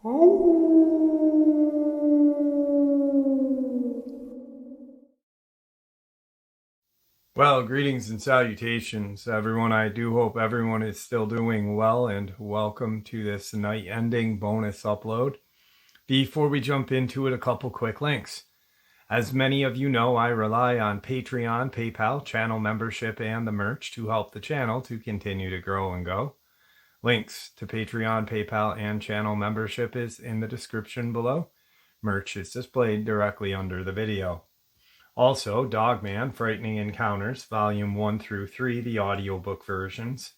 Well, greetings and salutations, everyone. I do hope everyone is still doing well, and welcome to this night ending bonus upload. Before we jump into it, a couple quick links. As many of you know, I rely on Patreon, PayPal, channel membership, and the merch to help the channel to continue to grow and go. Links to Patreon, PayPal, and channel membership is in the description below. Merch is displayed directly under the video. Also, Dogman, Frightening Encounters, Volume 1 through 3, the audiobook versions.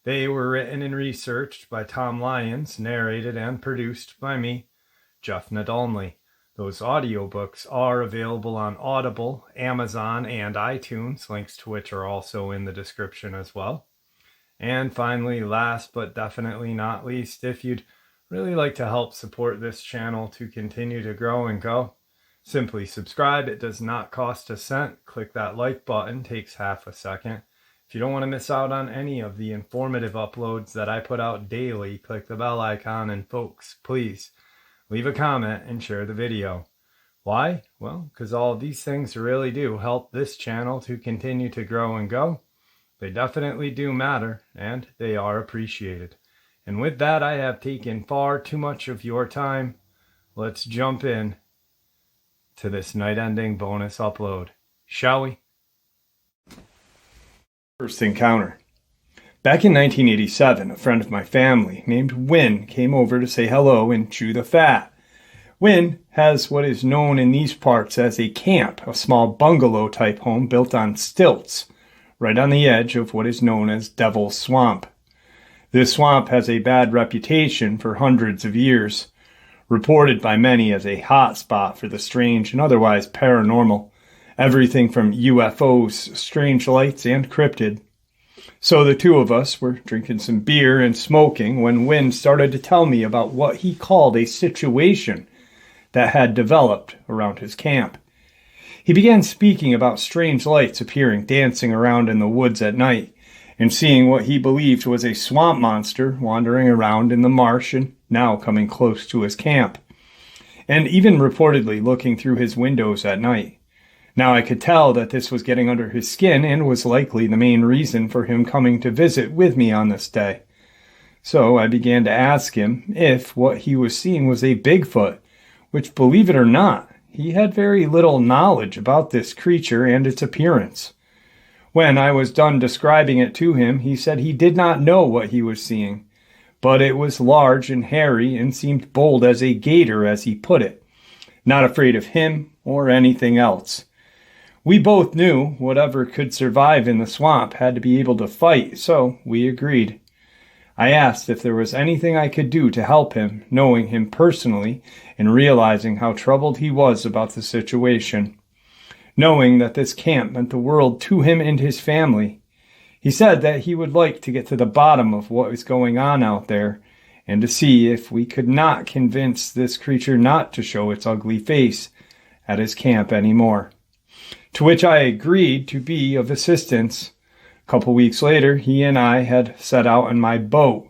They were written and researched by Tom Lyons, narrated and produced by me, Jeff Nadolny. Those audiobooks are available on Audible, Amazon, and iTunes, links to which are also in the description as well. And finally, last but definitely not least, if you'd really like to help support this channel to continue to grow and go, simply subscribe. It does not cost a cent. Click that like button, takes half a second. If you don't want to miss out on any of the informative uploads that I put out daily, click the bell icon, and folks, please leave a comment and share the video. Why? Well, because all of these things really do help this channel to continue to grow and go. They definitely do matter, and they are appreciated. And with that, I have taken far too much of your time. Let's jump in to this night-ending bonus upload, shall we? First encounter. Back in 1987, a friend of my family named Win came over to say hello and chew the fat. Win has what is known in these parts as a camp, a small bungalow-type home built on stilts, right on the edge of what is known as Devil's Swamp. This swamp has a bad reputation for hundreds of years, reported by many as a hot spot for the strange and otherwise paranormal, everything from UFOs, strange lights, and cryptid. So the two of us were drinking some beer and smoking when Wynn started to tell me about what he called a situation that had developed around his camp. He began speaking about strange lights appearing dancing around in the woods at night, and seeing what he believed was a swamp monster wandering around in the marsh and now coming close to his camp, and even reportedly looking through his windows at night. Now I could tell that this was getting under his skin and was likely the main reason for him coming to visit with me on this day. So I began to ask him if what he was seeing was a Bigfoot, which, believe it or not, he had very little knowledge about this creature and its appearance. When I was done describing it to him, he said he did not know what he was seeing, but it was large and hairy and seemed bold as a gator, as he put it, not afraid of him or anything else. We both knew whatever could survive in the swamp had to be able to fight, so we agreed. I asked if there was anything I could do to help him, knowing him personally and realizing how troubled he was about the situation. Knowing that this camp meant the world to him and his family, he said that he would like to get to the bottom of what was going on out there and to see if we could not convince this creature not to show its ugly face at his camp anymore. To which I agreed to be of assistance. A couple weeks later, he and I had set out in my boat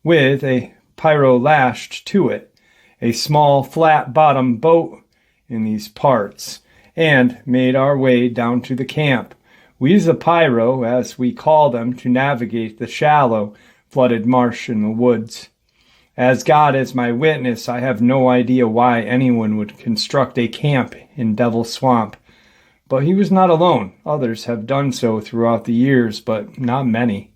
with a pyro lashed to it, a small flat-bottom boat in these parts, and made our way down to the camp. We use a pyro, as we call them, to navigate the shallow, flooded marsh in the woods. As God is my witness, I have no idea why anyone would construct a camp in Devil's Swamp. But he was not alone. Others have done so throughout the years, but not many.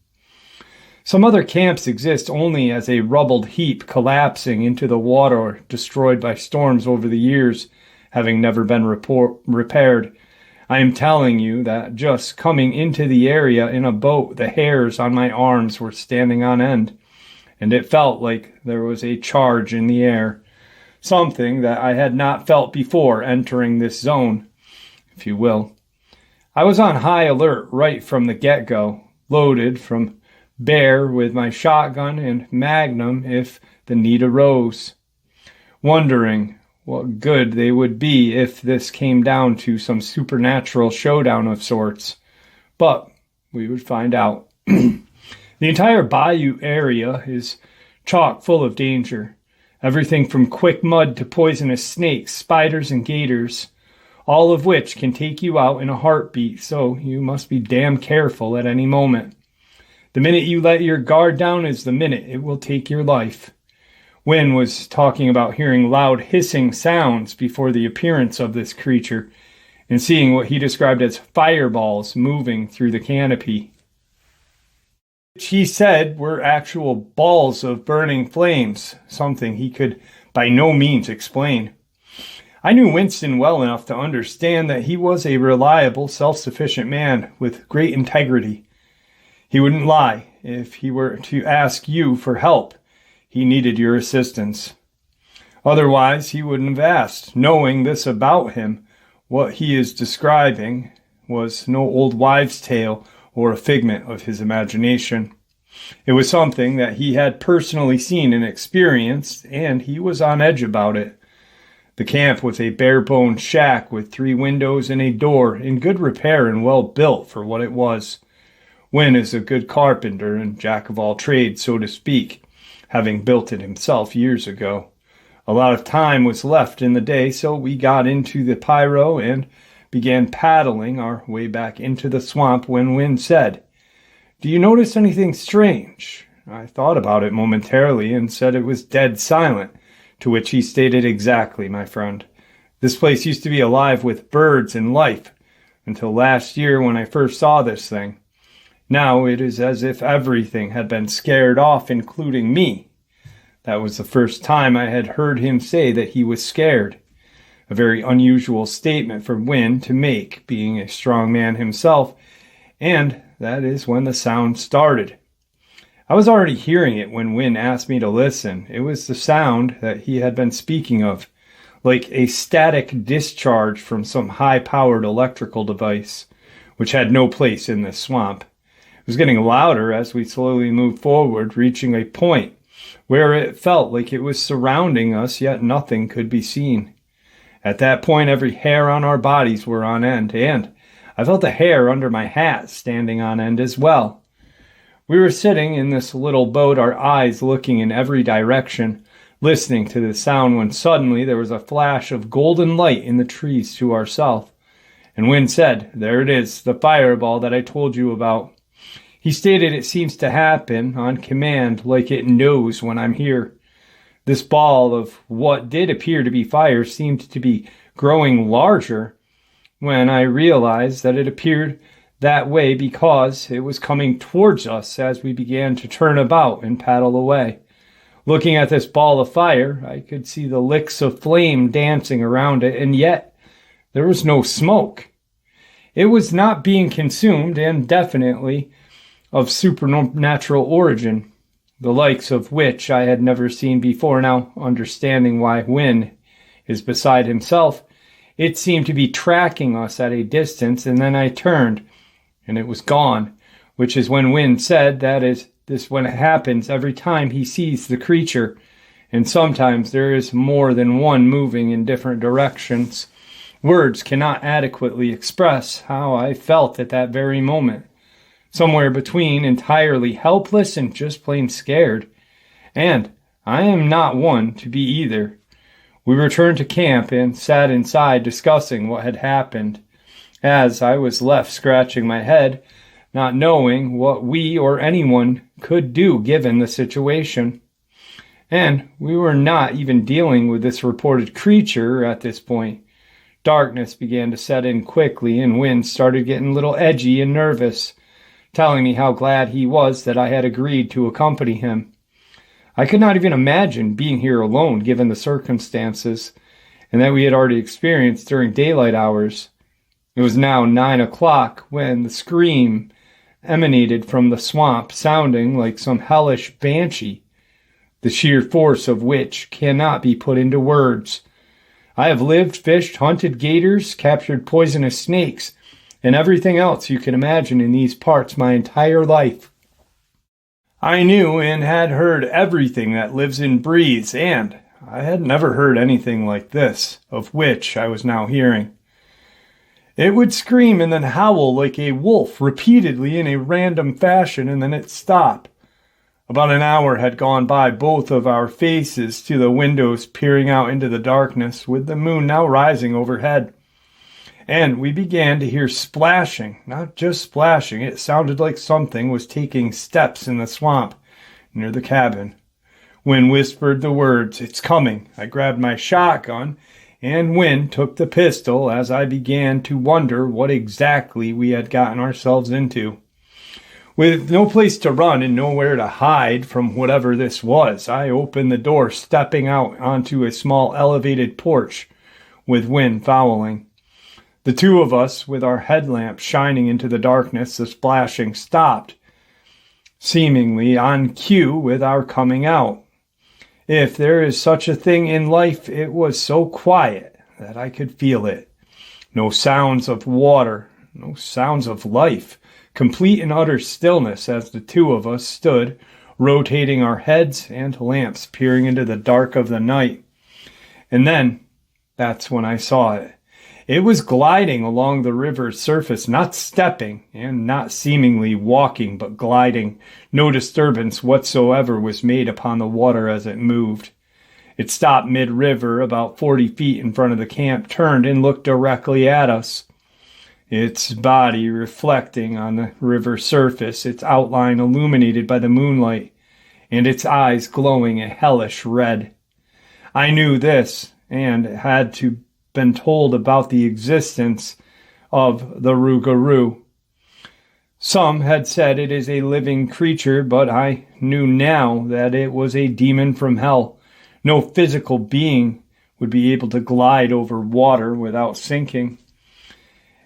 Some other camps exist only as a rubbled heap collapsing into the water or destroyed by storms over the years, having never been repaired. I am telling you that just coming into the area in a boat, the hairs on my arms were standing on end, and it felt like there was a charge in the air, something that I had not felt before entering this zone, if you will. I was on high alert right from the get-go, loaded from bear with my shotgun and magnum if the need arose, wondering what good they would be if this came down to some supernatural showdown of sorts. But we would find out. The entire bayou area is chock full of danger. Everything from quick mud to poisonous snakes, spiders, and gators, all of which can take you out in a heartbeat, so you must be damn careful at any moment. The minute you let your guard down is the minute it will take your life. Wynn was talking about hearing loud hissing sounds before the appearance of this creature and seeing what he described as fireballs moving through the canopy, which he said were actual balls of burning flames, something he could by no means explain. I knew Winston well enough to understand that he was a reliable, self-sufficient man with great integrity. He wouldn't lie. If he were to ask you for help, he needed your assistance. Otherwise, he wouldn't have asked. Knowing this about him, what he is describing was no old wives' tale or a figment of his imagination. It was something that he had personally seen and experienced, and he was on edge about it. The camp was a bare-bones shack with 3 windows and a door, in good repair and well built for what it was. Wynn is a good carpenter and jack of all trades, so to speak, having built it himself years ago. A lot of time was left in the day, so we got into the pyro and began paddling our way back into the swamp when Wynn said, "Do you notice anything strange?" I thought about it momentarily and said it was dead silent, to which he stated, "Exactly, my friend. This place used to be alive with birds and life, until last year when I first saw this thing. Now it is as if everything had been scared off, including me." That was the first time I had heard him say that he was scared. A very unusual statement for Wynn to make, being a strong man himself, and that is when the sound started. I was already hearing it when Wynn asked me to listen. It was the sound that he had been speaking of, like a static discharge from some high-powered electrical device, which had no place in this swamp. It was getting louder as we slowly moved forward, reaching a point where it felt like it was surrounding us, yet nothing could be seen. At that point, every hair on our bodies were on end, and I felt the hair under my hat standing on end as well. We were sitting in this little boat, our eyes looking in every direction, listening to the sound, when suddenly there was a flash of golden light in the trees to our south. And Wynn said, "There it is, the fireball that I told you about." He stated it seems to happen on command, like it knows when I'm here. This ball of what did appear to be fire seemed to be growing larger when I realized that it appeared that way because it was coming towards us as we began to turn about and paddle away. Looking at this ball of fire, I could see the licks of flame dancing around it, and yet there was no smoke. It was not being consumed, and definitely of supernatural origin, the likes of which I had never seen before. Now, understanding why Wynn is beside himself, it seemed to be tracking us at a distance, and then I turned, and it was gone, which is when Wynn said that is this when it happens every time he sees the creature, and sometimes there is more than one moving in different directions. Words cannot adequately express how I felt at that very moment. Somewhere between entirely helpless and just plain scared. And I am not one to be either. We returned to camp and sat inside discussing what had happened, as I was left scratching my head, not knowing what we or anyone could do given the situation. And we were not even dealing with this reported creature at this point. Darkness began to set in quickly, and Wynn started getting a little edgy and nervous, telling me how glad he was that I had agreed to accompany him. I could not even imagine being here alone given the circumstances, and that we had already experienced during daylight hours. It was now 9 o'clock when the scream emanated from the swamp, sounding like some hellish banshee, the sheer force of which cannot be put into words. I have lived, fished, hunted gators, captured poisonous snakes, and everything else you can imagine in these parts my entire life. I knew and had heard everything that lives and breathes, and I had never heard anything like this, of which I was now hearing. It would scream and then howl like a wolf repeatedly in a random fashion, and then it'd stop. About an hour had gone by, both of our faces to the windows peering out into the darkness, with the moon now rising overhead. And we began to hear splashing, not just splashing. It sounded like something was taking steps in the swamp near the cabin. Wynn whispered the words, "It's coming." I grabbed my shotgun, and Wynn took the pistol as I began to wonder what exactly we had gotten ourselves into. With no place to run and nowhere to hide from whatever this was, I opened the door, stepping out onto a small elevated porch with Wynn following. The two of us, with our headlamps shining into the darkness, the splashing stopped, seemingly on cue with our coming out. If there is such a thing in life, it was so quiet that I could feel it. No sounds of water, no sounds of life. Complete and utter stillness as the two of us stood, rotating our heads and lamps, peering into the dark of the night. And then, that's when I saw it. It was gliding along the river's surface, not stepping and not seemingly walking, but gliding. No disturbance whatsoever was made upon the water as it moved. It stopped mid-river, about 40 feet in front of the camp, turned and looked directly at us. Its body reflecting on the river surface, its outline illuminated by the moonlight, and its eyes glowing a hellish red. I knew this, and had to been told about the existence of the Rougarou. Some had said it is a living creature, but I knew now that it was a demon from hell. No physical being would be able to glide over water without sinking.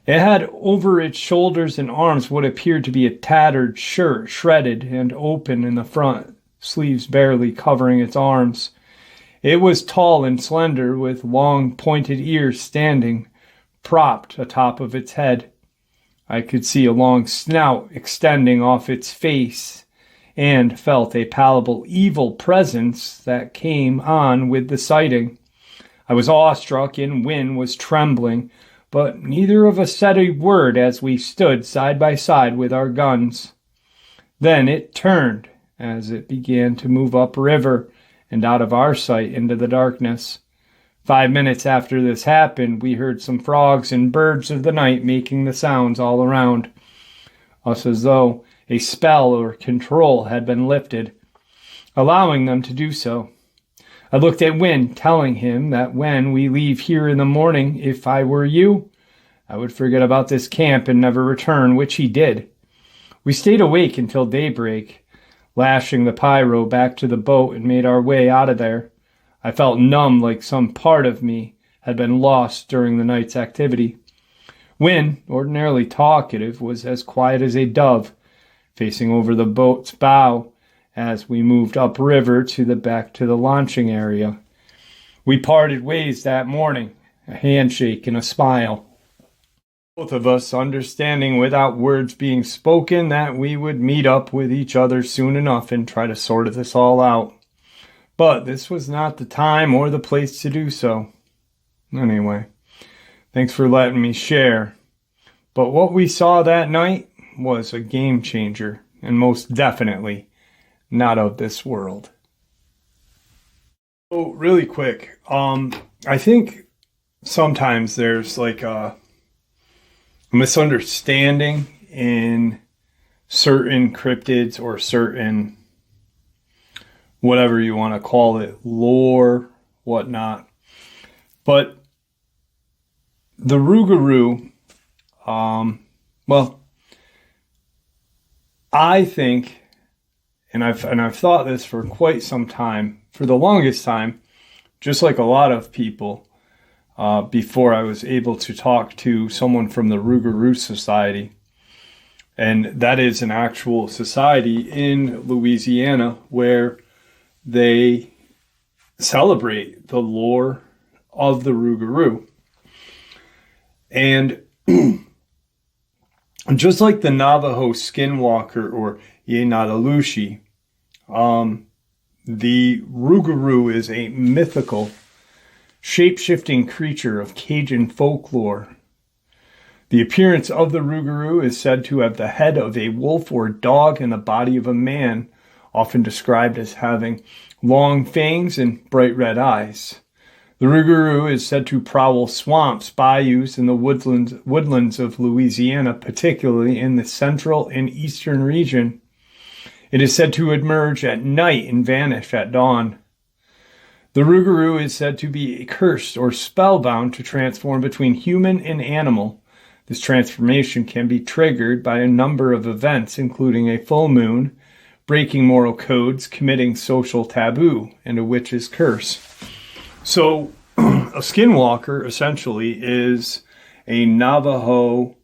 It had over its shoulders and arms what appeared to be a tattered shirt, shredded and open in the front, sleeves barely covering its arms. It was tall and slender, with long pointed ears standing, propped atop of its head. I could see a long snout extending off its face, and felt a palpable evil presence that came on with the sighting. I was awestruck, and Wynn was trembling, but neither of us said a word as we stood side by side with our guns. Then it turned as it began to move upriver and out of our sight into the darkness. 5 minutes after this happened, we heard some frogs and birds of the night making the sounds all around us, as though a spell or control had been lifted, allowing them to do so. I looked at Wynn, telling him that when we leave here in the morning, if I were you, I would forget about this camp and never return, which he did. We stayed awake until daybreak, lashing the pyro back to the boat, and made our way out of there. I felt numb, like some part of me had been lost during the night's activity. Wynn, ordinarily talkative, was as quiet as a dove, facing over the boat's bow as we moved upriver back to the launching area. We parted ways that morning, a handshake and a smile. Both of us understanding without words being spoken that we would meet up with each other soon enough and try to sort this all out. But this was not the time or the place to do so. Anyway, thanks for letting me share. But what we saw that night was a game changer, and most definitely not of this world. So really quick, I think sometimes there's like a misunderstanding in certain cryptids or certain, whatever you want to call it, lore, whatnot. But the Rougarou, I think, and I've thought this for quite some time, for the longest time, just like a lot of people, before I was able to talk to someone from the Rougarou Society. And that is an actual society in Louisiana where they celebrate the lore of the Rougarou. And just like the Navajo skinwalker or Yenadalushi, the Rougarou is a mythical, shape-shifting creature of Cajun folklore. The appearance of the Rougarou is said to have the head of a wolf or dog and the body of a man, often described as having long fangs and bright red eyes. The rougarou is said to prowl swamps, bayous, and the woodlands of Louisiana, particularly in the central and eastern region. It is said to emerge at night and vanish at dawn. The rougarou is said to be cursed or spellbound to transform between human and animal. This transformation can be triggered by a number of events, including a full moon, breaking moral codes, committing social taboo, and a witch's curse. So, a skinwalker essentially is a Navajo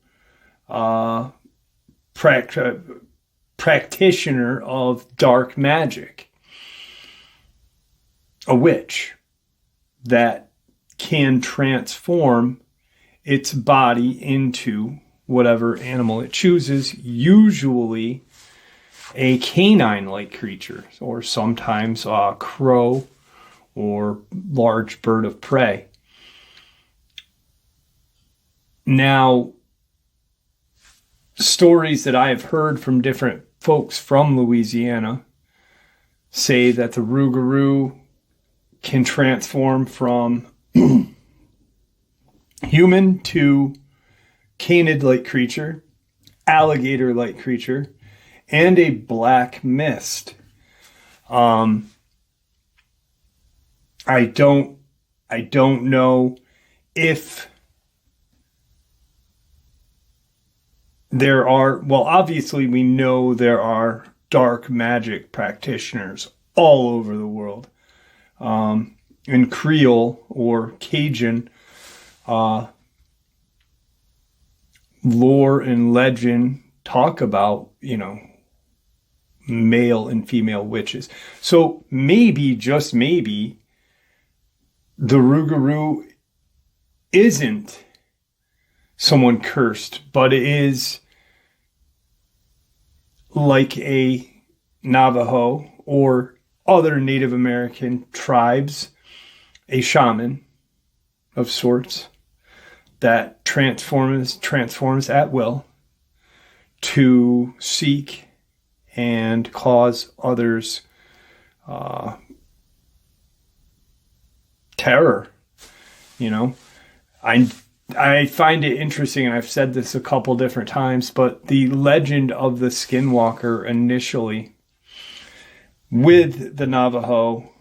practitioner of dark magic, a witch that can transform its body into whatever animal it chooses, usually a canine-like creature, or sometimes a crow or large bird of prey. Now, stories that I have heard from different folks from Louisiana say that the rougarou can transform from human to canid-like creature, alligator-like creature, and a black mist. I don't know if there are, well, obviously we know there are dark magic practitioners all over the world. In Creole or Cajun, lore and legend talk about, male and female witches. So maybe, just maybe, the rougarou isn't someone cursed, but it is like a Navajo or other Native American tribes, a shaman of sorts that transforms at will to seek and cause others terror. I find it interesting, and I've said this a couple different times, but the legend of the skinwalker initially with the Navajo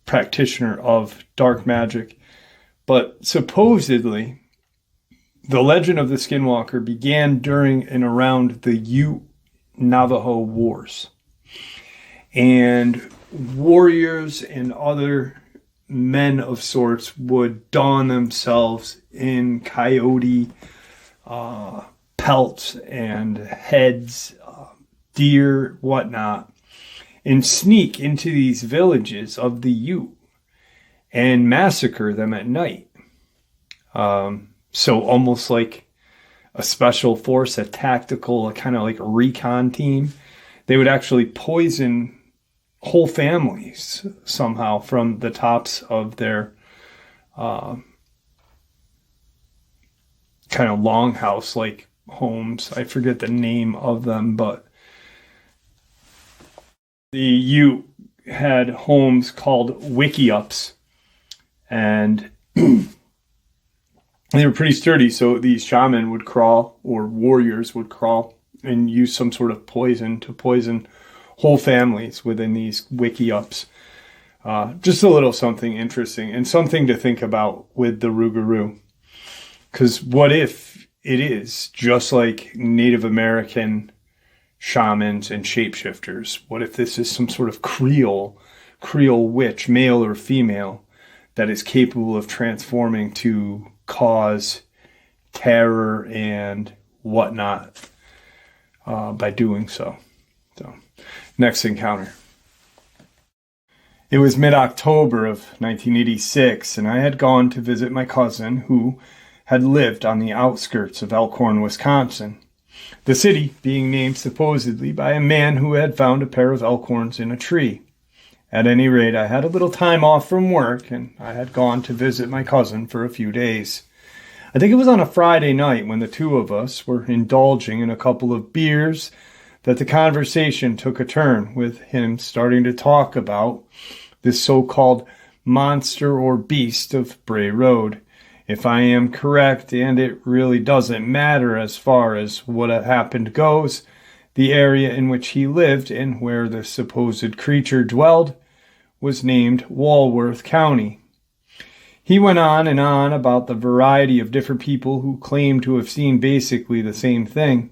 practitioner of dark magic, but supposedly the legend of the skinwalker began during and around the Ute Navajo Wars. And warriors and other men of sorts would don themselves in coyote pelts and heads, deer, whatnot, and sneak into these villages of the Ute and massacre them at night. So almost like a special force, a tactical, kind of like a recon team. They would actually poison whole families somehow from the tops of their kind of longhouse-like homes. I forget the name of them, but the Ute had homes called wickiups, and they were pretty sturdy, so these shaman would crawl, or warriors would crawl, and use some sort of poison to poison whole families within these wickiups. Just a little something interesting and something to think about with the rougarou. Because what if it is just like Native American shamans and shapeshifters? What if this is some sort of Creole witch, male or female, that is capable of transforming to cause terror and whatnot by doing so? So, next encounter. It was mid-October of 1986, and I had gone to visit my cousin who had lived on the outskirts of Elkhorn, Wisconsin. The city being named supposedly by a man who had found a pair of elkhorns in a tree. At any rate, I had a little time off from work, and I had gone to visit my cousin for a few days. I think it was on a Friday night when the two of us were indulging in a couple of beers, that the conversation took a turn, with him starting to talk about this so-called monster or beast of Bray Road. If I am correct, and it really doesn't matter as far as what had happened goes, the area in which he lived and where the supposed creature dwelled was named Walworth County. He went on and on about the variety of different people who claimed to have seen basically the same thing,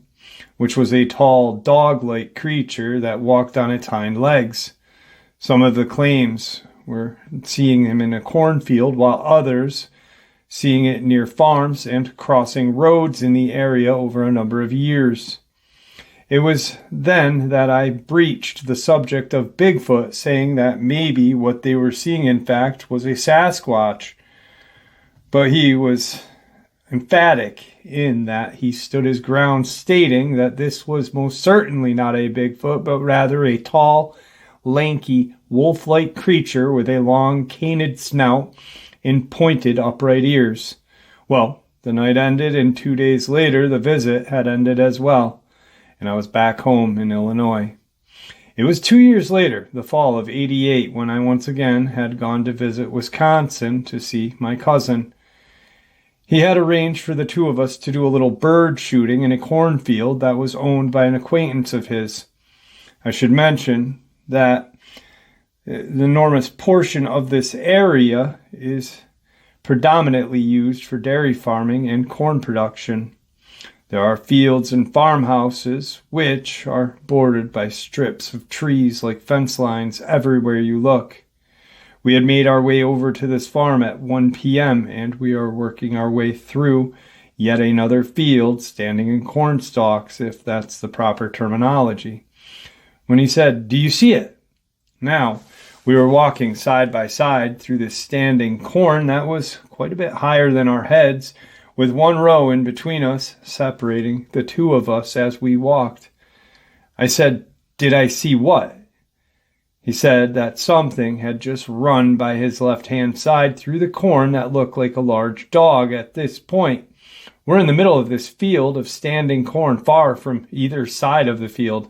which was a tall, dog-like creature that walked on its hind legs. Some of the claims were seeing him in a cornfield, while others seeing it near farms and crossing roads in the area over a number of years. It was then that I breached the subject of Bigfoot, saying that maybe what they were seeing in fact was a Sasquatch. But he was emphatic in that he stood his ground, stating that this was most certainly not a Bigfoot, but rather a tall, lanky, wolf-like creature with a long, canid snout and pointed, upright ears. Well, the night ended, and 2 days later the visit had ended as well, and I was back home in Illinois. It was 2 years later, the fall of '88, when I once again had gone to visit Wisconsin to see my cousin. He had arranged for the two of us to do a little bird shooting in a cornfield that was owned by an acquaintance of his. I should mention that the enormous portion of this area is predominantly used for dairy farming and corn production. There are fields and farmhouses which are bordered by strips of trees like fence lines everywhere you look. We had made our way over to this farm at 1 p.m., and we are working our way through yet another field standing in corn stalks, if that's the proper terminology, when he said, "Do you see it?" Now, we were walking side by side through this standing corn that was quite a bit higher than our heads, with one row in between us, separating the two of us as we walked. I said, "Did I see what?" He said that something had just run by his left-hand side through the corn that looked like a large dog. At this point, we're in the middle of this field of standing corn, far from either side of the field.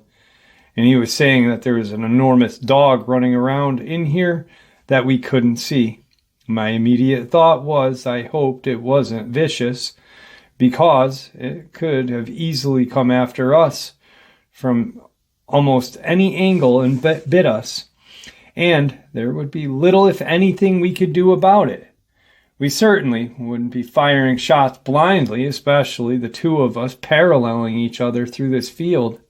And he was saying that there was an enormous dog running around in here that we couldn't see. My immediate thought was I hoped it wasn't vicious, because it could have easily come after us from almost any angle and bit us, and there would be little, if anything, we could do about it. We certainly wouldn't be firing shots blindly, especially the two of us paralleling each other through this field.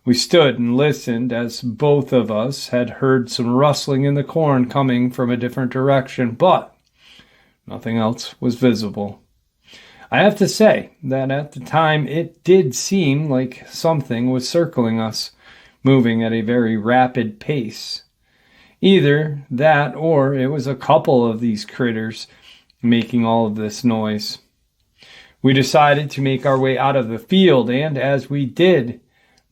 We stood and listened, as both of us had heard some rustling in the corn coming from a different direction, but nothing else was visible. I have to say that at the time it did seem like something was circling us, moving at a very rapid pace. Either that, or it was a couple of these critters making all of this noise. We decided to make our way out of the field, and as we did,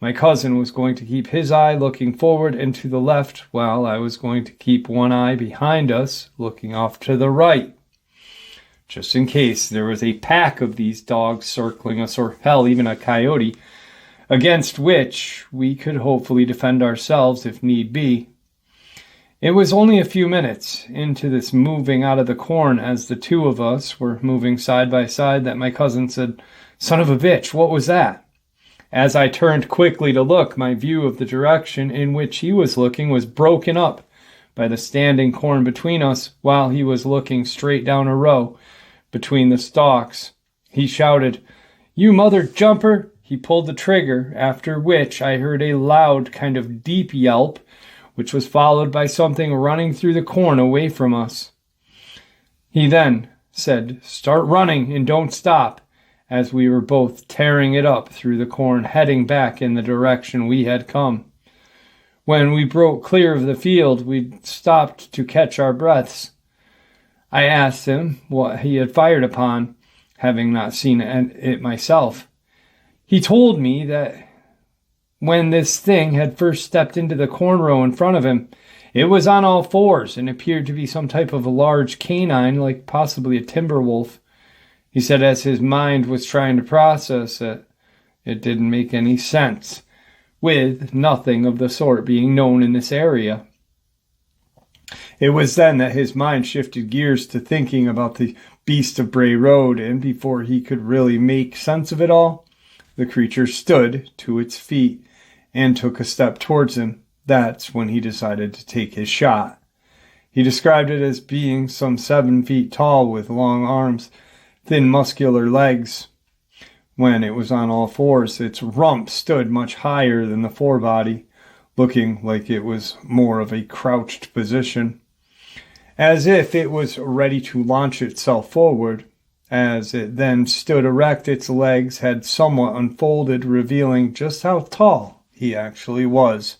my cousin was going to keep his eye looking forward and to the left, while I was going to keep one eye behind us, looking off to the right, just in case there was a pack of these dogs circling us, or hell, even a coyote, against which we could hopefully defend ourselves if need be. It was only a few minutes into this moving out of the corn, as the two of us were moving side by side, that my cousin said, "Son of a bitch, what was that?" As I turned quickly to look, my view of the direction in which he was looking was broken up by the standing corn between us, while he was looking straight down a row between the stalks. He shouted, "You mother jumper!" He pulled the trigger, after which I heard a loud kind of deep yelp, which was followed by something running through the corn away from us. He then said, "Start running and don't stop," as we were both tearing it up through the corn, heading back in the direction we had come. When we broke clear of the field, we stopped to catch our breaths. I asked him what he had fired upon, having not seen it myself. He told me that when this thing had first stepped into the corn row in front of him, it was on all fours and appeared to be some type of a large canine, like possibly a timber wolf. He said as his mind was trying to process it, it didn't make any sense. with nothing of the sort being known in this area. It was then that his mind shifted gears to thinking about the beast of Bray Road, and before he could really make sense of it all, the creature stood to its feet and took a step towards him. That's when he decided to take his shot. He described it as being some 7 feet tall with long arms, thin muscular legs. When it was on all fours, its rump stood much higher than the forebody, looking like it was more of a crouched position, as if it was ready to launch itself forward. As it then stood erect, its legs had somewhat unfolded, revealing just how tall he actually was.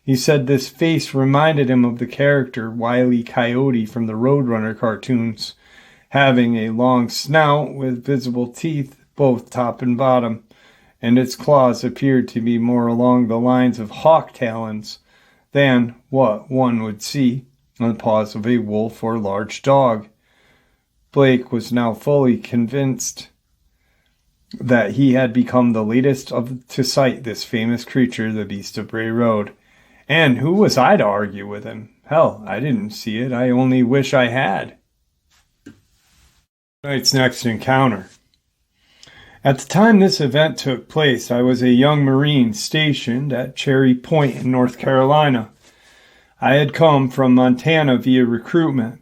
He said this face reminded him of the character Wile E. Coyote from the Roadrunner cartoons, having a long snout with visible teeth, both top and bottom, and its claws appeared to be more along the lines of hawk talons than what one would see on the paws of a wolf or large dog. Blake was now fully convinced that he had become the latest to sight this famous creature, the Beast of Bray Road. And who was I to argue with him? Hell, I didn't see it. I only wish I had. Tonight's next encounter. At the time this event took place, I was a young Marine stationed at Cherry Point in North Carolina. I had come from Montana via recruitment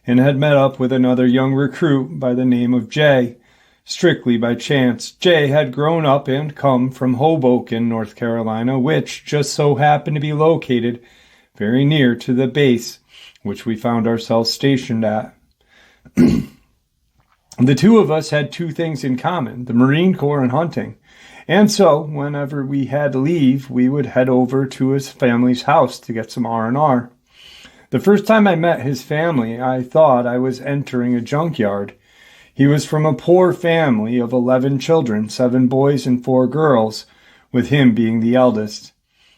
and had met up with another young recruit by the name of Jay, strictly by chance. Jay had grown up and come from Hoboken, North Carolina, which just so happened to be located very near to the base which we found ourselves stationed at. The two of us had two things in common, the Marine Corps and hunting. And so, whenever we had leave, we would head over to his family's house to get some R&R. The first time I met his family, I thought I was entering a junkyard. He was from a poor family of 11 children, 7 boys and 4 girls, with him being the eldest.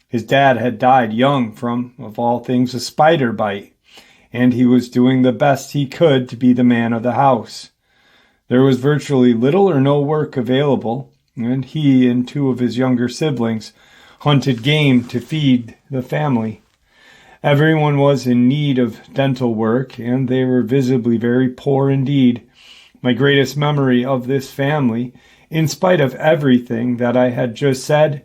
His dad had died young from, of all things, a spider bite, and he was doing the best he could to be the man of the house. There was virtually little or no work available, and he and 2 of his younger siblings hunted game to feed the family. Everyone was in need of dental work, and they were visibly very poor indeed. My greatest memory of this family, in spite of everything that I had just said,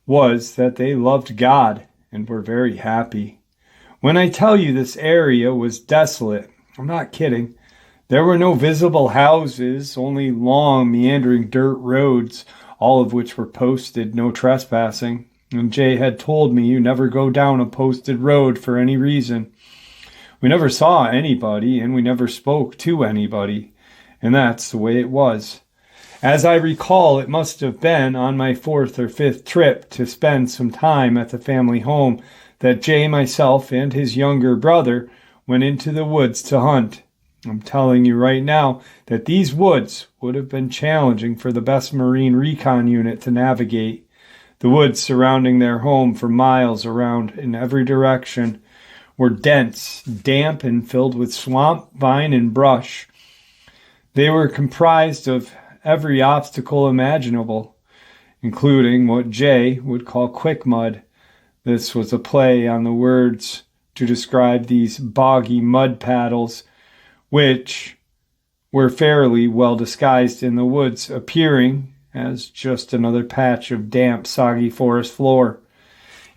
was that they loved God and were very happy. When I tell you this area was desolate, I'm not kidding. There were no visible houses, only long, meandering dirt roads, all of which were posted, no trespassing. And Jay had told me you never go down a posted road for any reason. We never saw anybody, and we never spoke to anybody. And that's the way it was. As I recall, it must have been on my 4th or 5th trip to spend some time at the family home that Jay, myself, and his younger brother went into the woods to hunt. I'm telling you right now that these woods would have been challenging for the best Marine recon unit to navigate. The woods surrounding their home for miles around in every direction were dense, damp, and filled with swamp, vine, and brush. They were comprised of every obstacle imaginable, including what Jay would call quick mud. This was a play on the words to describe these boggy mud paddles, which were fairly well disguised in the woods, appearing as just another patch of damp, soggy forest floor.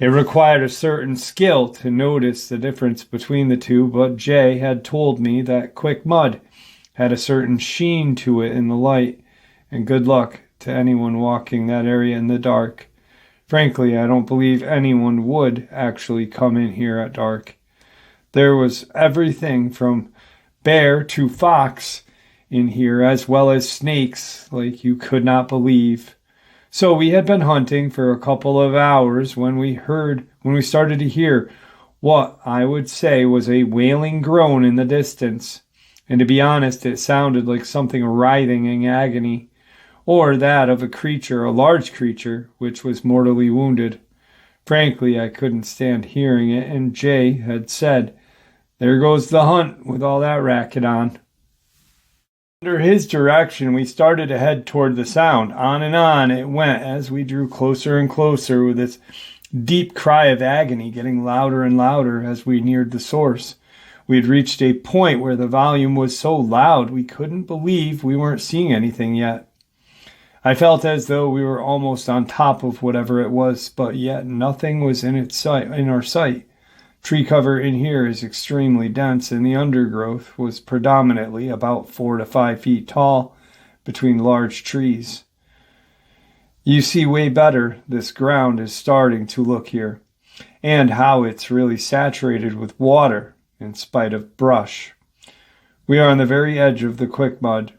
It required a certain skill to notice the difference between the two, but Jay had told me that quick mud had a certain sheen to it in the light, and good luck to anyone walking that area in the dark. Frankly, I don't believe anyone would actually come in here at dark. There was everything from bear to fox in here, as well as snakes like you could not believe. So we had been hunting for a couple of hours when we started to hear what I would say was a wailing groan in the distance. And to be honest, it sounded like something writhing in agony, or that of a large creature, which was mortally wounded. Frankly, I couldn't stand hearing it, and Jay had said, "There goes the hunt with all that racket on." Under his direction, we started to head toward the sound. On and on it went as we drew closer and closer, with its deep cry of agony getting louder and louder as we neared the source. We had reached a point where the volume was so loud we couldn't believe we weren't seeing anything yet. I felt as though we were almost on top of whatever it was, but yet nothing was in our sight. Tree cover in here is extremely dense, and the undergrowth was predominantly about 4 to 5 feet tall between large trees. You see way better this ground is starting to look here, and how it's really saturated with water in spite of brush. We are on the very edge of the quick mud.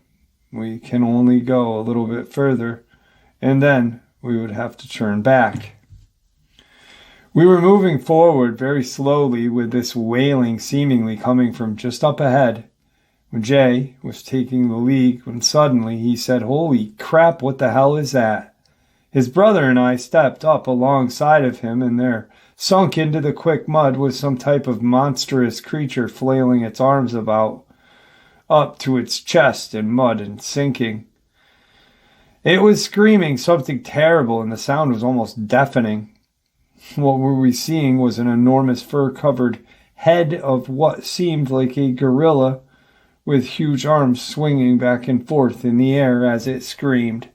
We can only go a little bit further, and then we would have to turn back. We were moving forward very slowly, with this wailing seemingly coming from just up ahead. When Jay was taking the lead, when suddenly he said, "Holy crap, what the hell is that?" His brother and I stepped up alongside of him, and there, sunk into the quick mud, was some type of monstrous creature flailing its arms about, up to its chest in mud and sinking. It was screaming something terrible, and the sound was almost deafening. What were we seeing was an enormous fur-covered head of what seemed like a gorilla, with huge arms swinging back and forth in the air as it screamed.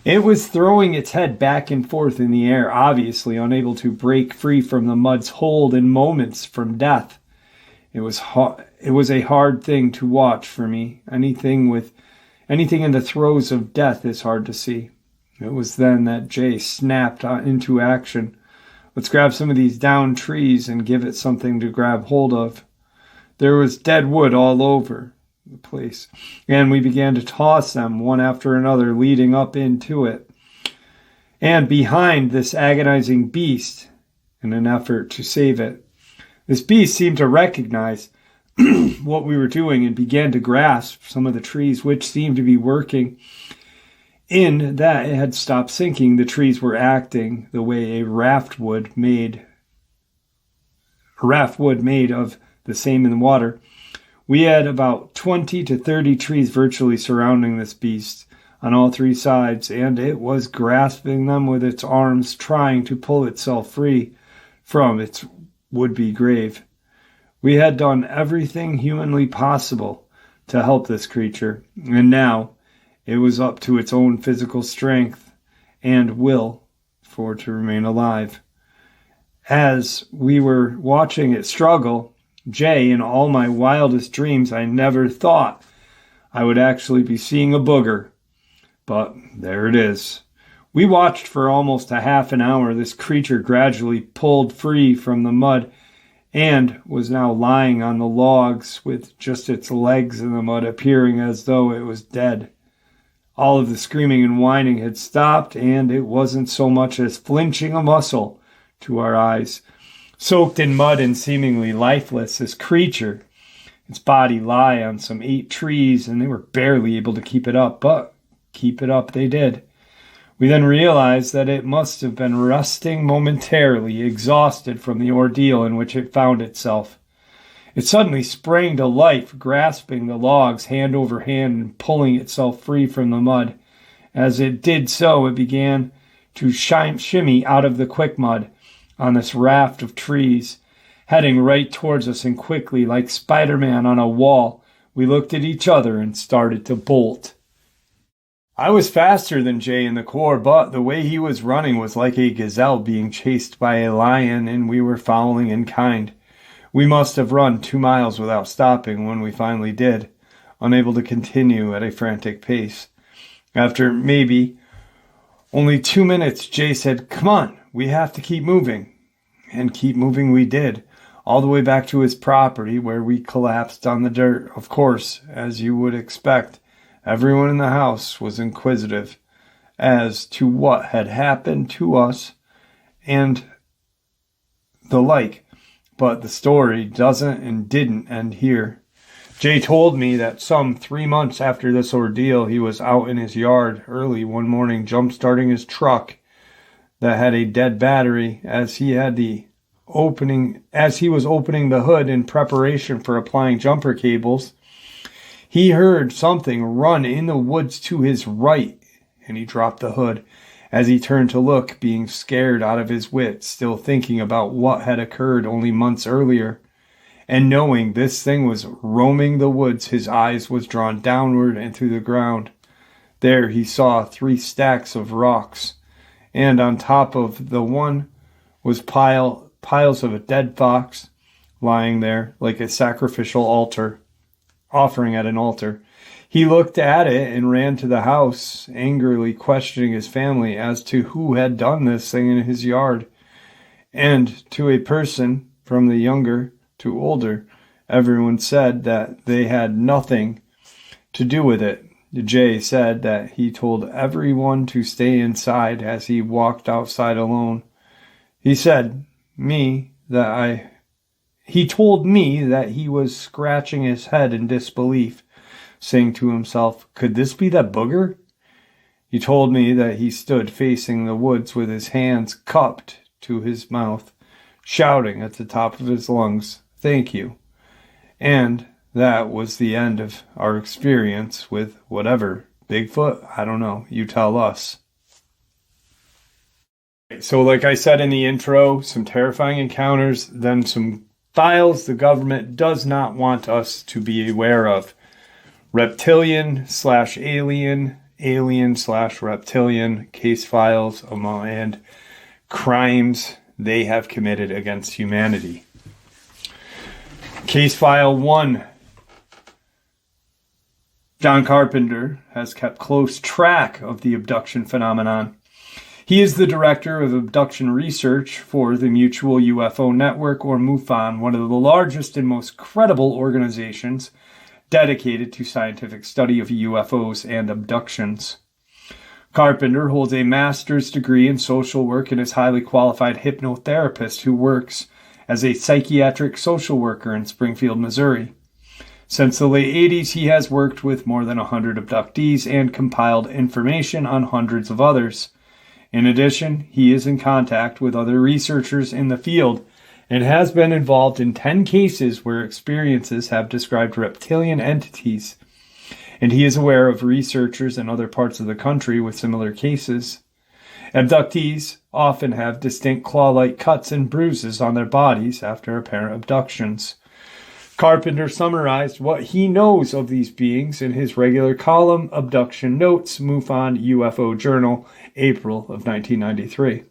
It was throwing its head back and forth in the air, obviously unable to break free from the mud's hold in moments from death. It was a hard thing to watch for me. Anything in the throes of death is hard to see. It was then that Jay snapped into action. "Let's grab some of these downed trees and give it something to grab hold of." There was dead wood all over the place, and we began to toss them one after another, leading up into it and behind this agonizing beast in an effort to save it. This beast seemed to recognize what we were doing and began to grasp some of the trees, which seemed to be working. In that it had stopped sinking, the trees were acting the way a raft would made of the same in the water. We had about 20 to 30 trees virtually surrounding this beast on all three sides, and it was grasping them with its arms, trying to pull itself free from its would-be grave. We had done everything humanly possible to help this creature, and now it was up to its own physical strength and will for it to remain alive. As we were watching it struggle, Jay, in all my wildest dreams, I never thought I would actually be seeing a booger. But there it is. We watched for almost a half an hour. This creature gradually pulled free from the mud and was now lying on the logs with just its legs in the mud, appearing as though it was dead. All of the screaming and whining had stopped, and it wasn't so much as flinching a muscle to our eyes. Soaked in mud and seemingly lifeless, this creature, its body lay on some 8 trees, and they were barely able to keep it up, but keep it up they did. We then realized that it must have been resting momentarily, exhausted from the ordeal in which it found itself. It suddenly sprang to life, grasping the logs hand over hand and pulling itself free from the mud. As it did so, it began to shimmy out of the quick mud on this raft of trees, heading right towards us, and quickly, like Spider-Man on a wall, we looked at each other and started to bolt. I was faster than Jay in the core, but the way he was running was like a gazelle being chased by a lion, and we were following in kind. We must have run 2 miles without stopping when we finally did, unable to continue at a frantic pace. After maybe only 2 minutes, Jay said, "Come on, we have to keep moving." And keep moving we did, all the way back to his property, where we collapsed on the dirt. Of course, as you would expect, everyone in the house was inquisitive as to what had happened to us and the like. But the story doesn't and didn't end here. Jay told me that some 3 months after this ordeal, he was out in his yard early one morning, jump-starting his truck that had a dead battery as he was opening the hood in preparation for applying jumper cables. He heard something run in the woods to his right, and he dropped the hood. As he turned to look, being scared out of his wits, still thinking about what had occurred only months earlier, and knowing this thing was roaming the woods, his eyes was drawn downward and through the ground. There he saw 3 stacks of rocks, and on top of the one was piles of a dead fox lying there like a sacrificial offering at an altar. He looked at it and ran to the house, angrily questioning his family as to who had done this thing in his yard. And to a person, from the younger to older, everyone said that they had nothing to do with it. Jay said that he told everyone to stay inside as he walked outside alone. He told me that he was scratching his head in disbelief, saying to himself, "Could this be that booger?" He told me that he stood facing the woods with his hands cupped to his mouth, shouting at the top of his lungs, "Thank you." And that was the end of our experience with whatever. Bigfoot? I don't know. You tell us. So like I said in the intro, some terrifying encounters, then some files the government does not want us to be aware of. Reptilian/alien, alien/reptilian case files and crimes they have committed against humanity. Case file 1. John Carpenter has kept close track of the abduction phenomenon. He is the director of abduction research for the Mutual UFO Network, or MUFON, one of the largest and most credible organizations dedicated to scientific study of UFOs and abductions. Carpenter holds a master's degree in social work and is a highly qualified hypnotherapist who works as a psychiatric social worker in Springfield, Missouri. Since the late 80s, he has worked with more than 100 abductees and compiled information on hundreds of others. In addition, he is in contact with other researchers in the field and has been involved in 10 cases where experiences have described reptilian entities, and he is aware of researchers in other parts of the country with similar cases. Abductees often have distinct claw-like cuts and bruises on their bodies after apparent abductions. Carpenter summarized what he knows of these beings in his regular column, Abduction Notes, MUFON UFO Journal, April of 1993.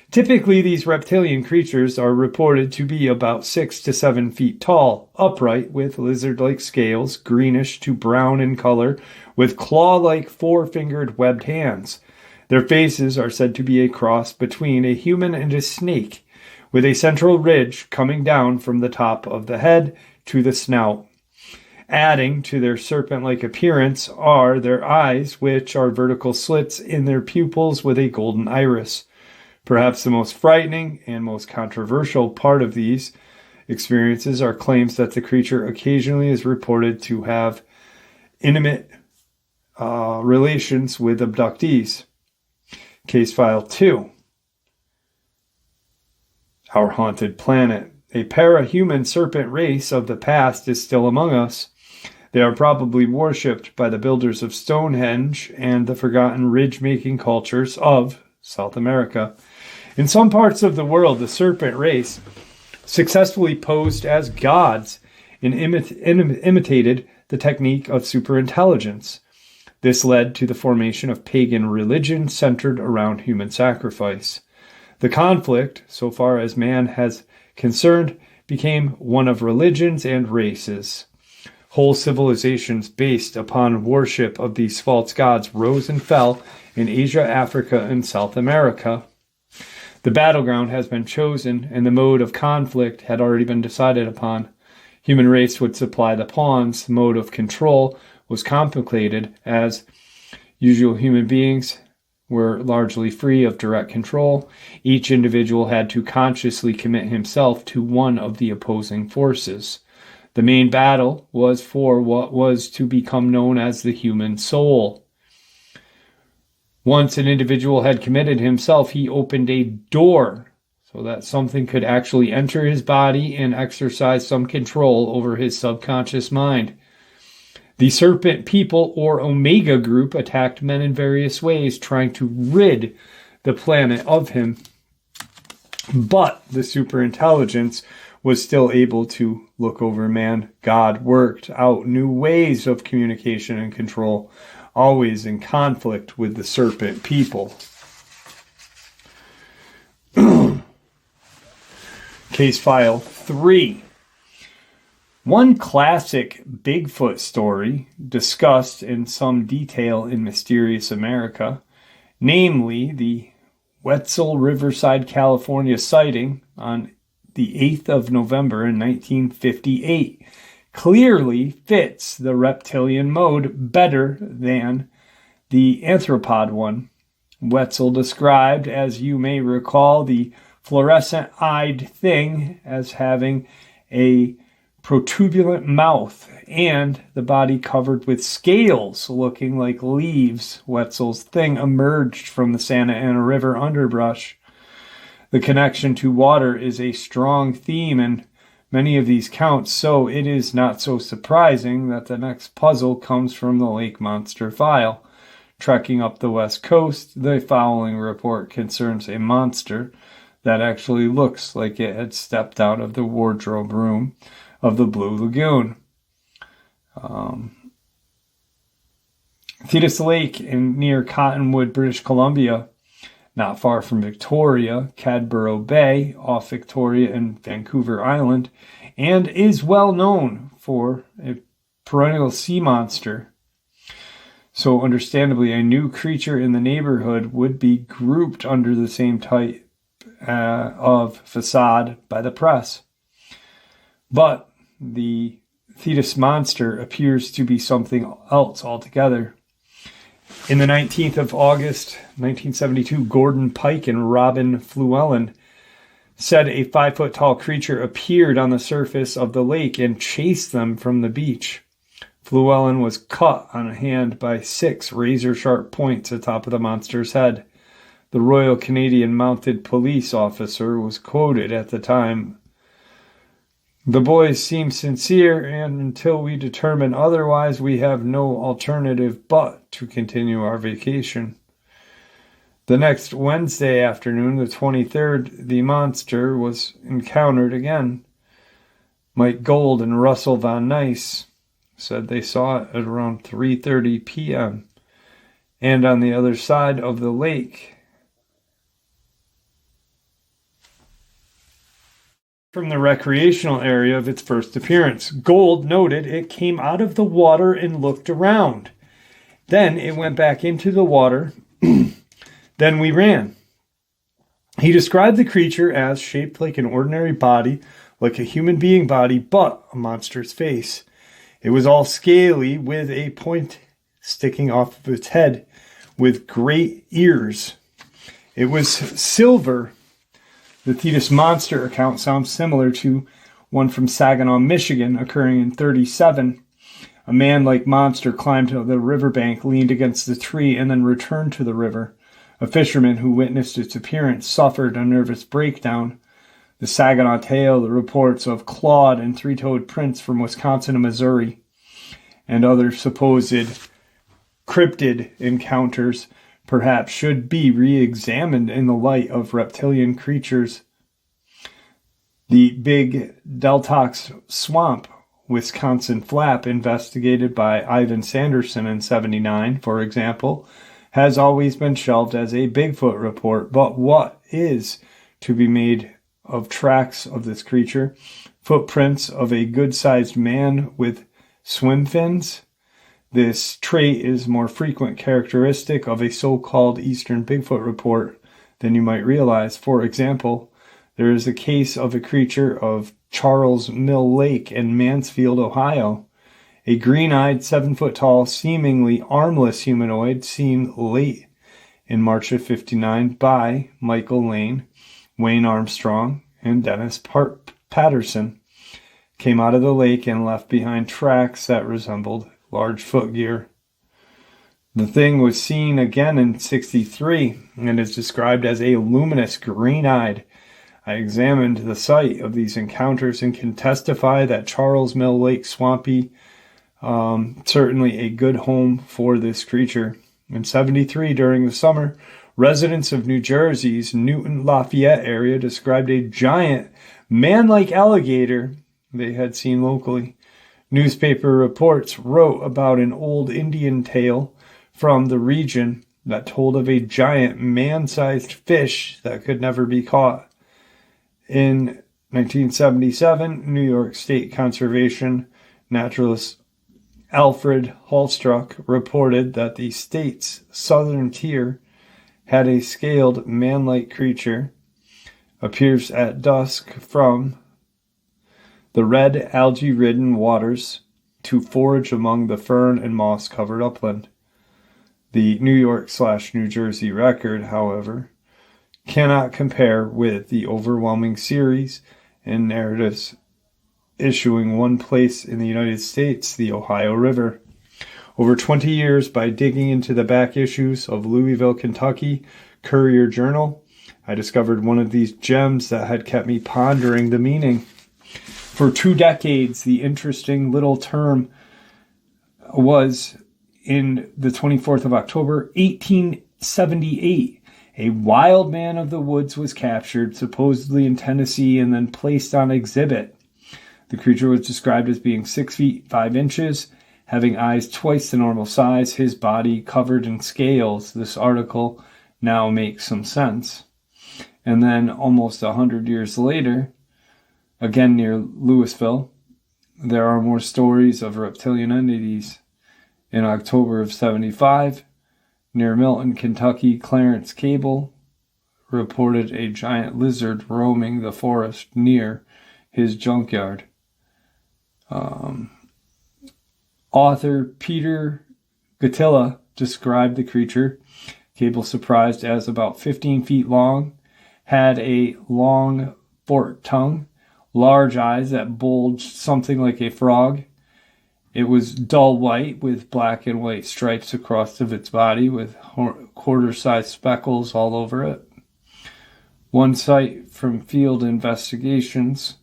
Typically, these reptilian creatures are reported to be about 6 to 7 feet tall, upright, with lizard-like scales, greenish to brown in color, with claw-like 4-fingered webbed hands. Their faces are said to be a cross between a human and a snake, with a central ridge coming down from the top of the head to the snout. Adding to their serpent-like appearance are their eyes, which are vertical slits in their pupils with a golden iris. Perhaps the most frightening and most controversial part of these experiences are claims that the creature occasionally is reported to have intimate relations with abductees. Case file 2. Our haunted planet. A para-human serpent race of the past is still among us. They are probably worshipped by the builders of Stonehenge and the forgotten ridge-making cultures of South America. In some parts of the world, the serpent race successfully posed as gods and imitated the technique of superintelligence. This led to the formation of pagan religion centered around human sacrifice. The conflict, so far as man has concerned, became one of religions and races. Whole civilizations based upon worship of these false gods rose and fell in Asia, Africa, and South America. The battleground has been chosen, and the mode of conflict had already been decided upon. Human race would supply the pawns. The mode of control was complicated, as usual human beings were largely free of direct control. Each individual had to consciously commit himself to one of the opposing forces. The main battle was for what was to become known as the human soul. Once an individual had committed himself, he opened a door so that something could actually enter his body and exercise some control over his subconscious mind. The serpent people or Omega group attacked men in various ways, trying to rid the planet of him. But the superintelligence was still able to look over man. God worked out new ways of communication and control, always in conflict with the serpent people. Case file 3. One classic Bigfoot story discussed in some detail in Mysterious America, namely the Wetzel Riverside, California sighting on the 8th of November in 1958, clearly fits the reptilian mode better than the anthropod one. Wetzel described, as you may recall, the fluorescent-eyed thing as having a protubulent mouth and the body covered with scales looking like leaves. Wetzel's thing emerged from the Santa Ana River underbrush. The connection to water is a strong theme in many of these counts, so it is not so surprising that the next puzzle comes from the lake monster file. Trekking up the west coast, the following report concerns a monster that actually looks like it had stepped out of the wardrobe room of the Blue Lagoon. Thetis Lake near Cottonwood, British Columbia, not far from Victoria, Cadborough Bay, off Victoria and Vancouver Island, and is well known for a perennial sea monster. So understandably, a new creature in the neighborhood would be grouped under the same type of facade by the press. But the Thetis monster appears to be something else altogether. In the 19th of August, 1972, Gordon Pike and Robin Flewellen said a 5-foot-tall creature appeared on the surface of the lake and chased them from the beach. Flewellen was cut on a hand by 6 razor-sharp points atop of the monster's head. The Royal Canadian Mounted Police officer was quoted at the time. The boys seem sincere, and until we determine otherwise, we have no alternative but to continue our vacation. The next Wednesday afternoon, the 23rd, the monster was encountered again. Mike Gold and Russell Von Nice said they saw it at around 3:30 p.m. and on the other side of the lake. From the recreational area of its first appearance. Gold noted it came out of the water and looked around. Then it went back into the water. Then we ran. He described the creature as shaped like an ordinary body, like a human being body, but a monster's face. It was all scaly with a point sticking off of its head with great ears. It was silver. The Thetis monster account sounds similar to one from Saginaw, Michigan, occurring in 1937. A man-like monster climbed to the riverbank, leaned against the tree, and then returned to the river. A fisherman who witnessed its appearance suffered a nervous breakdown. The Saginaw tale, the reports of clawed and three-toed prints from Wisconsin and Missouri, and other supposed cryptid encounters perhaps should be re-examined in the light of reptilian creatures. The Big Deltox Swamp, Wisconsin Flap, investigated by Ivan Sanderson in 1979, for example, has always been shelved as a Bigfoot report. But what is to be made of tracks of this creature? Footprints of a good-sized man with swim fins? This trait is more frequent characteristic of a so-called Eastern Bigfoot report than you might realize. For example, there is a case of a creature of Charles Mill Lake in Mansfield, Ohio. A green-eyed, 7-foot-tall, seemingly armless humanoid seen late in March of 1959 by Michael Lane, Wayne Armstrong, and Dennis Patterson came out of the lake and left behind tracks that resembled large footgear. The thing was seen again in 1963 and is described as a luminous green-eyed. I examined the site of these encounters and can testify that Charles Mill Lake swampy Certainly a good home for this creature. In 73, during the summer, residents of New Jersey's Newton Lafayette area described a giant, man-like alligator they had seen locally. Newspaper reports wrote about an old Indian tale from the region that told of a giant, man-sized fish that could never be caught. In 1977, New York State conservation naturalist Alfred Hallstruck reported that the state's southern tier had a scaled, man-like creature, appears at dusk from the red algae-ridden waters to forage among the fern and moss-covered upland. The New York/New Jersey record, however, cannot compare with the overwhelming series and narratives issuing one place in the United States, the Ohio River. Over 20 years, by digging into the back issues of Louisville, Kentucky Courier Journal, I discovered one of these gems that had kept me pondering the meaning. For 2 decades, the interesting little term was, in the 24th of October, 1878, a wild man of the woods was captured, supposedly in Tennessee, and then placed on exhibit. The creature was described as being 6 feet 5 inches, having eyes twice the normal size, his body covered in scales. This article now makes some sense. And then almost 100 years later, again near Louisville, there are more stories of reptilian entities. In October of 75, near Milton, Kentucky, Clarence Cable reported a giant lizard roaming the forest near his junkyard. Author Peter Gatilla described the creature, Cable surprised, as about 15 feet long, had a long forked tongue, large eyes that bulged something like a frog. It was dull white with black and white stripes across of its body with quarter-sized speckles all over it. One site from field investigations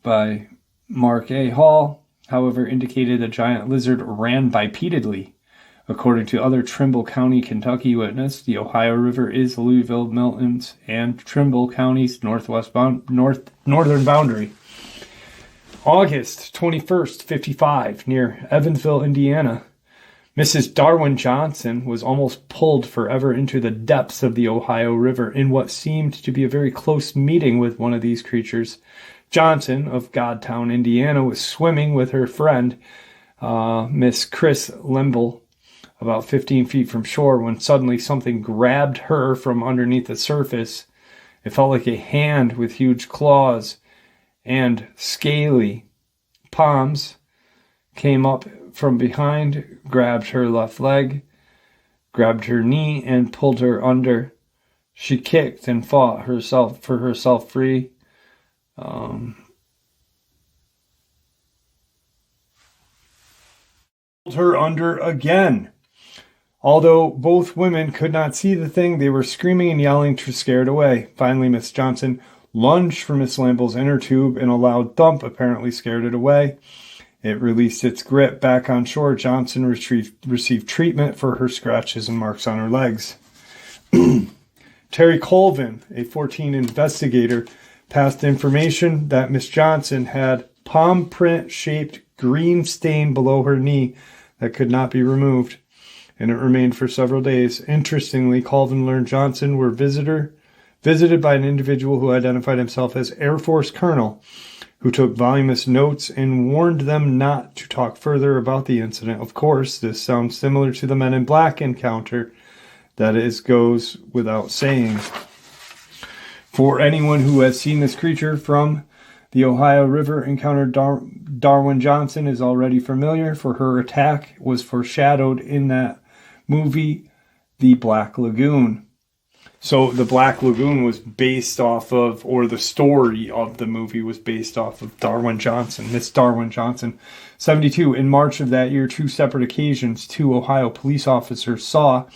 by Mark A. Hall, however, indicated the giant lizard ran bipedally. According to other Trimble County, Kentucky witness, the Ohio River is Louisville, Milton's, and Trimble County's northern boundary. August 21st, 55, near Evansville, Indiana, Mrs. Darwin Johnson was almost pulled forever into the depths of the Ohio River in what seemed to be a very close meeting with one of these creatures. Johnson of Godtown, Indiana, was swimming with her friend, Miss Chris Limble, about 15 feet from shore when suddenly something grabbed her from underneath the surface. It felt like a hand with huge claws and scaly palms came up from behind, grabbed her left leg, grabbed her knee, and pulled her under. She kicked and fought herself free. Pulled her under again. Although both women could not see the thing, they were screaming and yelling to scare it away. Finally, Miss Johnson lunged for Miss Lamble's inner tube, and a loud thump apparently scared it away. It released its grip. Back on shore, Johnson received treatment for her scratches and marks on her legs. Terry Colvin, a 14 investigator, passed information that Miss Johnson had palm print-shaped green stain below her knee that could not be removed, and it remained for several days. Interestingly, Colvin learned Johnson were visited by an individual who identified himself as Air Force Colonel, who took voluminous notes and warned them not to talk further about the incident. Of course, this sounds similar to the Men in Black encounter. That goes without saying. For anyone who has seen this creature from the Ohio River encounter, Darwin Johnson is already familiar, for her attack was foreshadowed in that movie, The Black Lagoon. So the Black Lagoon was based off of, or the story of the movie was based off of Darwin Johnson, Miss Darwin Johnson. 72, in March of that year, 2 separate occasions, 2 Ohio police officers saw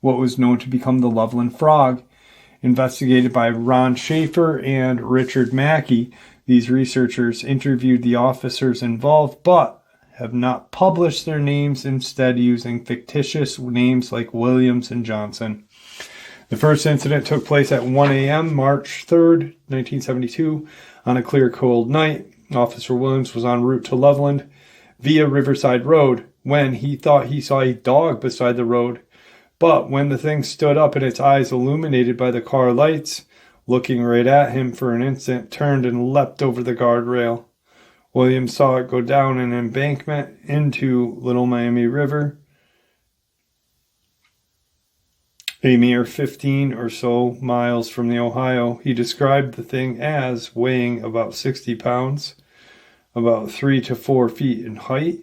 what was known to become the Loveland Frog. Investigated by Ron Schaefer and Richard Mackey, these researchers interviewed the officers involved, but have not published their names, instead using fictitious names like Williams and Johnson. The first incident took place at 1 a.m. March 3rd, 1972, on a clear, cold night. Officer Williams was en route to Loveland via Riverside Road when he thought he saw a dog beside the road. But when the thing stood up and its eyes illuminated by the car lights, looking right at him for an instant, turned and leapt over the guardrail. Williams saw it go down an embankment into Little Miami River, a mere 15 or so miles from the Ohio. He described the thing as weighing about 60 pounds, about 3 to 4 feet in height,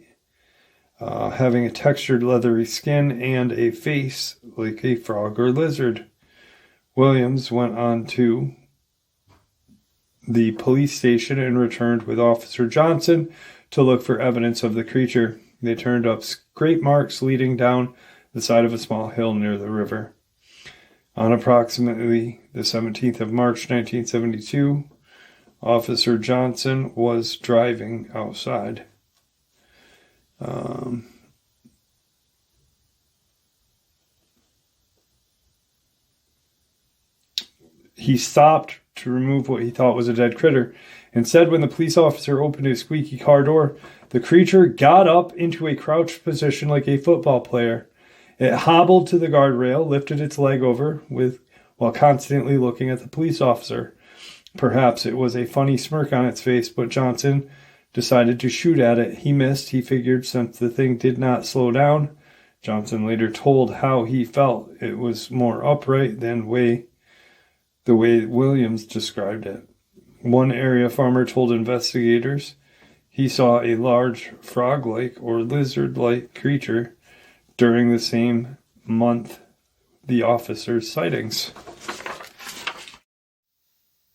having a textured leathery skin and a face like a frog or lizard. Williams went on to the police station and returned with Officer Johnson to look for evidence of the creature. They turned up scrape marks leading down the side of a small hill near the river. On approximately the 17th of March, 1972, Officer Johnson was driving outside. He stopped to remove what he thought was a dead critter. Instead, when the police officer opened his squeaky car door, the creature got up into a crouched position like a football player. It hobbled to the guardrail, lifted its leg over while constantly looking at the police officer. Perhaps it was a funny smirk on its face, but Johnson decided to shoot at it. He missed, he figured, since the thing did not slow down. Johnson later told how he felt it was more upright than the way Williams described it. One area farmer told investigators he saw a large frog-like or lizard-like creature during the same month the officer's sightings.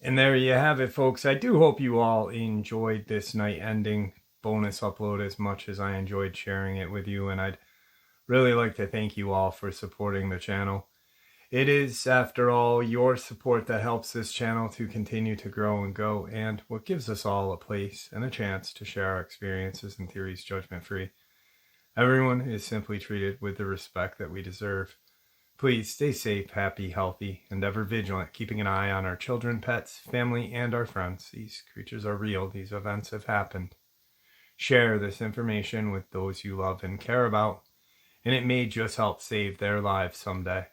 And there you have it, folks. I do hope you all enjoyed this night-ending bonus upload as much as I enjoyed sharing it with you, and I'd really like to thank you all for supporting the channel. It is, after all, your support that helps this channel to continue to grow and go, and what gives us all a place and a chance to share our experiences and theories judgment-free. Everyone is simply treated with the respect that we deserve. Please stay safe, happy, healthy, and ever vigilant, keeping an eye on our children, pets, family, and our friends. These creatures are real. These events have happened. Share this information with those you love and care about, and it may just help save their lives someday.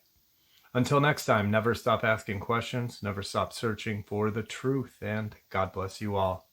Until next time, never stop asking questions, never stop searching for the truth, and God bless you all.